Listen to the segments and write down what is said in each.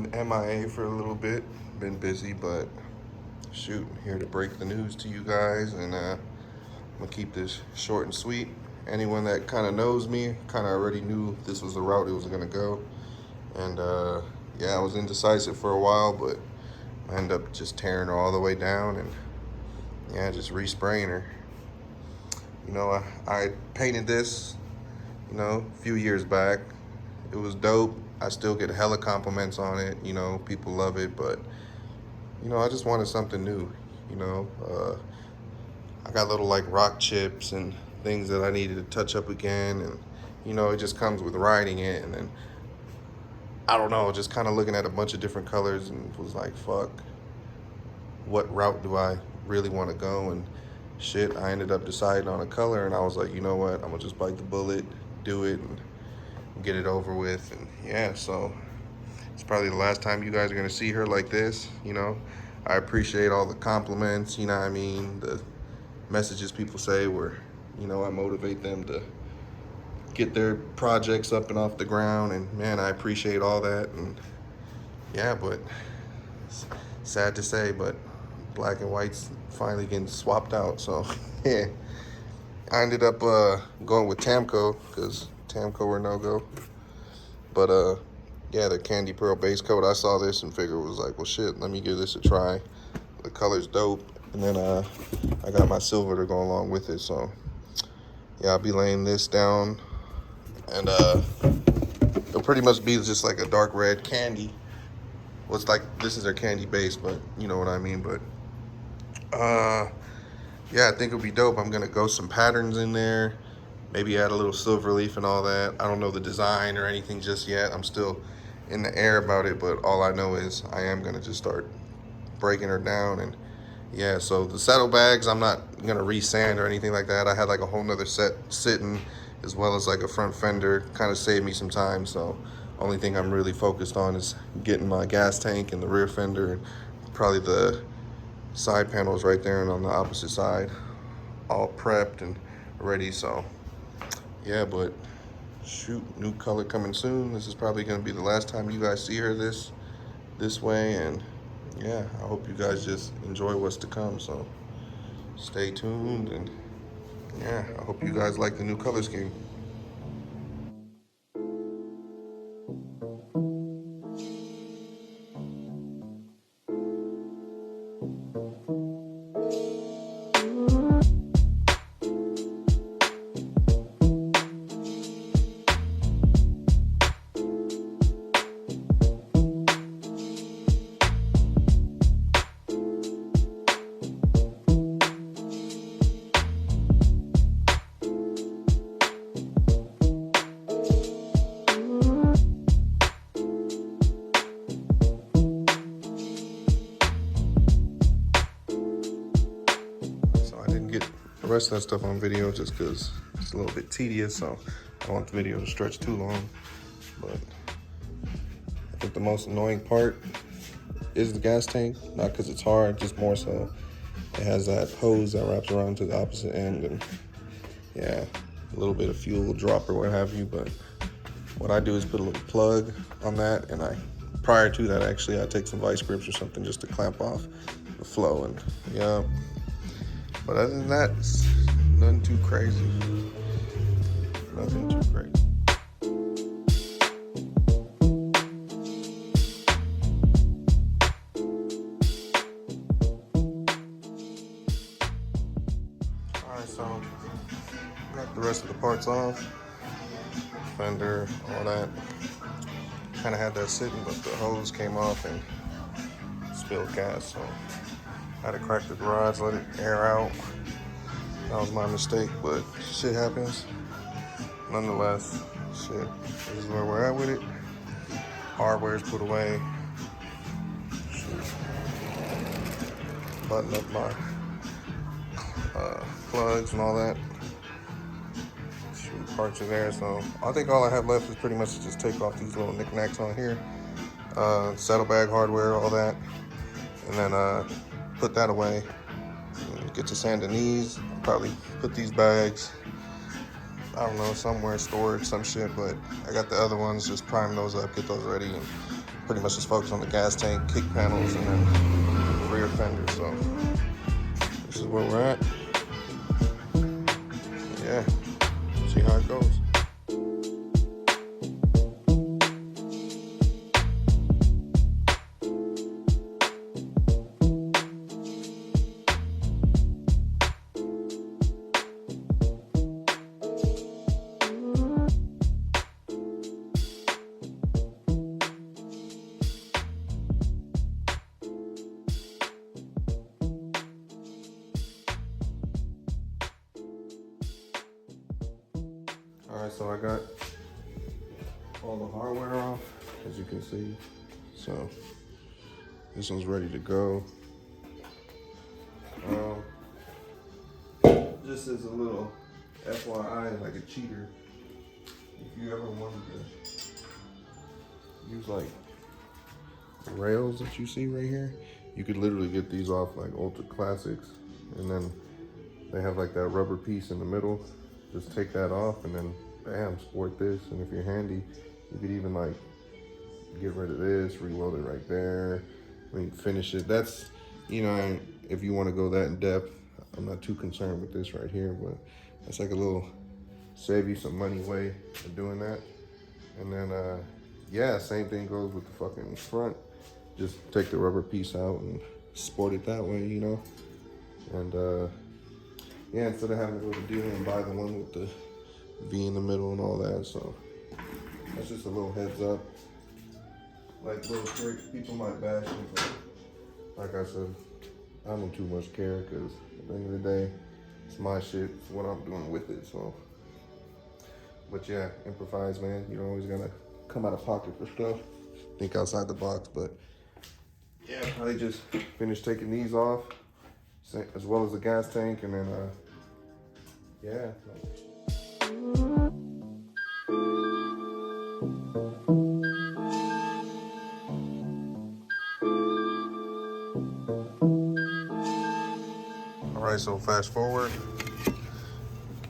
been MIA for a little bit, been busy, but shoot, I'm here to break the news to you guys, and I'm gonna keep this short and sweet. Anyone that kind of knows me kind of already knew this was the route it was gonna go, and yeah, I was indecisive for a while, but I ended up just tearing her all the way down and yeah, just respraying her. You know, I painted this, you know, a few years back. It was dope. I still get hella compliments on it. You know, people love it, but you know, I just wanted something new. You know, I got little like rock chips and things that I needed to touch up again, and you know, it just comes with riding it. And then I don't know, just kind of looking at a bunch of different colors and was like, fuck, what route do I really want to go? And shit, I ended up deciding on a color, and I was like, you know what, I'm gonna just bite the bullet, do it, and get it over with. And yeah, so it's probably the last time you guys are gonna see her like this. You know, I appreciate all the compliments, you know what I mean, the messages people say where, you know, I motivate them to get their projects up and off the ground, and man, I appreciate all that. And yeah, but it's sad to say, but black and white's finally getting swapped out. So yeah, I ended up going with Tamco because Tamco were no-go. But yeah, the Candy Pearl base coat, I saw this and figured, was like, well shit, let me give this a try. The color's dope. And then I got my silver to go along with it. So yeah, I'll be laying this down, and it'll pretty much be just like a dark red candy. Well, it's like, this is their candy base, but you know what I mean. But yeah, I think it'll be dope. I'm gonna go some patterns in there, maybe add a little silver leaf and all that. I don't know the design or anything just yet. I'm still in the air about it, but all I know is I am gonna just start breaking her down. And yeah, so the saddlebags, I'm not gonna re-sand or anything like that. I had like a whole nother set sitting, as well as like a front fender, kind of saved me some time. So only thing I'm really focused on is getting my gas tank and the rear fender, and probably the side panels right there and on the opposite side, all prepped and ready. So yeah, but shoot, new color coming soon. This is probably gonna be the last time you guys see her this way. And yeah, I hope you guys just enjoy what's to come. So stay tuned, and yeah, I hope you guys like the new color scheme. The rest of that stuff on video just because it's a little bit tedious, so I don't want the video to stretch too long. But I think the most annoying part is the gas tank, not because it's hard, just more so it has that hose that wraps around to the opposite end, and yeah, a little bit of fuel drop or what have you. But what I do is put a little plug on that, and prior to that actually, I take some vice grips or something just to clamp off the flow. And yeah, but other than that, it's nothing too crazy. Nothing too crazy. Alright, so got the rest of the parts off. Fender, all that. Kind of had that sitting, but the hose came off and spilled gas, so I had to crack the garage, let it air out. That was my mistake, but shit happens. Nonetheless, shit, this is where we're at with it. Hardware's put away. Shoot. Button up my plugs and all that. Shoot, parts are there, so I think all I have left is pretty much to just take off these little knickknacks on here. Saddlebag hardware, all that, and then put that away. Get to Saint Denis, probably put these bags, I don't know, somewhere, storage, some shit. But I got the other ones, just prime those up, get those ready, and pretty much just focus on the gas tank, kick panels, and then rear fender. So this is where we're at. Yeah, see how it goes. All right, so I got all the hardware off, as you can see. So this one's ready to go. Just as a little FYI, like a cheater, if you ever wanted to use like the rails that you see right here, you could literally get these off like Ultra Classics, and then they have like that rubber piece in the middle. Just take that off and then bam, sport this. And if you're handy, you could even like get rid of this, reload it right there. I mean, finish it. That's, you know, if you want to go that in depth, I'm not too concerned with this right here, but that's like a little save you some money way of doing that. And then, yeah, same thing goes with the fucking front. Just take the rubber piece out and sport it that way, you know? And, yeah, instead of having to go to the dealer and buy the one with the V in the middle and all that. So that's just a little heads up. Like little trick, people might bash me, but like I said, I don't too much care, because at the end of the day, it's my shit, it's what I'm doing with it. So, but yeah, improvise, man. You always gotta come out of pocket for stuff, think outside the box. But yeah, probably just finish taking these off, as well as the gas tank, and then yeah. All right, so fast forward.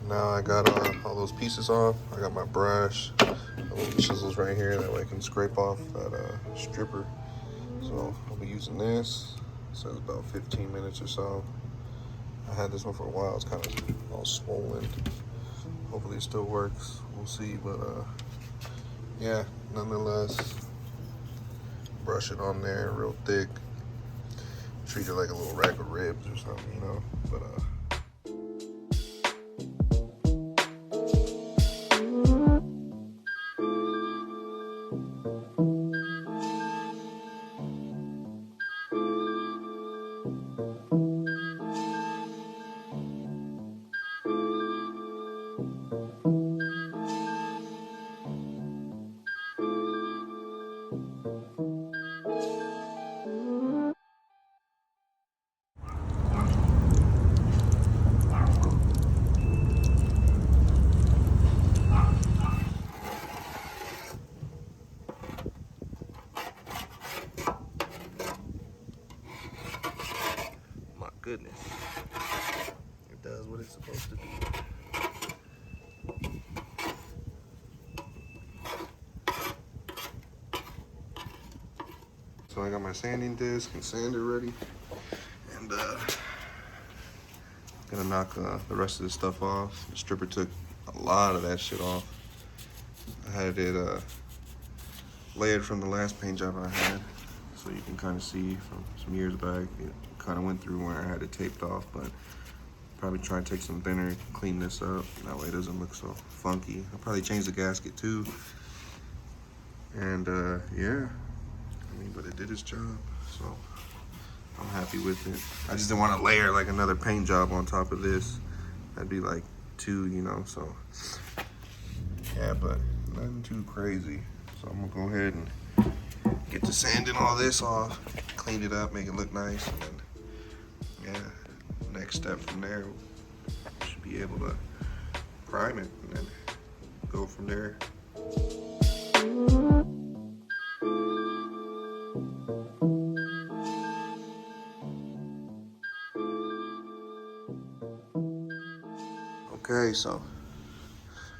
Now I got all those pieces off. I got my brush, the little chisels right here, that way I can scrape off that stripper. So I'll be using this. It says about 15 minutes or so. I had this one for a while. It's kind of all swollen. Hopefully it still works. We'll see, but yeah, nonetheless, brush it on there real thick. Treat it like a little rack of ribs or something, you know. But goodness, it does what it's supposed to do. So I got my sanding disc and sander ready, and gonna knock the rest of this stuff off. The stripper took a lot of that shit off. I had it layered from the last paint job I had, so you can kind of see from some years back. It kind of went through where I had it taped off, but probably try and take some thinner, clean this up. That way it doesn't look so funky. I'll probably change the gasket too. And yeah, I mean, but it did its job, so I'm happy with it. I just didn't want to layer like another paint job on top of this. That'd be like two, you know, so yeah, but nothing too crazy. So I'm gonna go ahead and get the sanding all this off, clean it up, make it look nice, and then yeah, next step from there, should be able to prime it and then go from there. Okay, so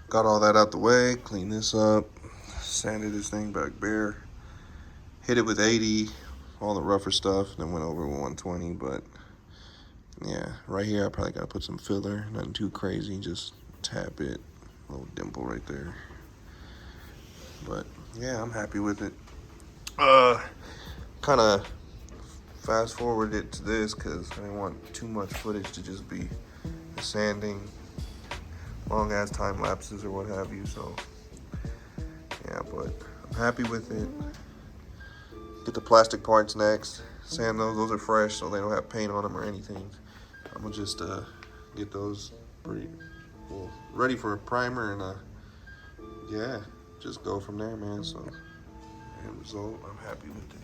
got all that out the way, clean this up, sanded this thing back bare. hit it with 80, all the rougher stuff, then went over with 120. But yeah, right here I probably gotta put some filler, nothing too crazy, just tap it, little dimple right there. But yeah, I'm happy with it. Kind of fast forward it to this because I didn't want too much footage to just be the sanding, long ass time lapses or what have you. So yeah, but I'm happy with it. Get the plastic parts next. Sand those. Those are fresh, so they don't have paint on them or anything. I'm gonna just get those ready for a primer and yeah, just go from there, man. So end result, I'm happy with it.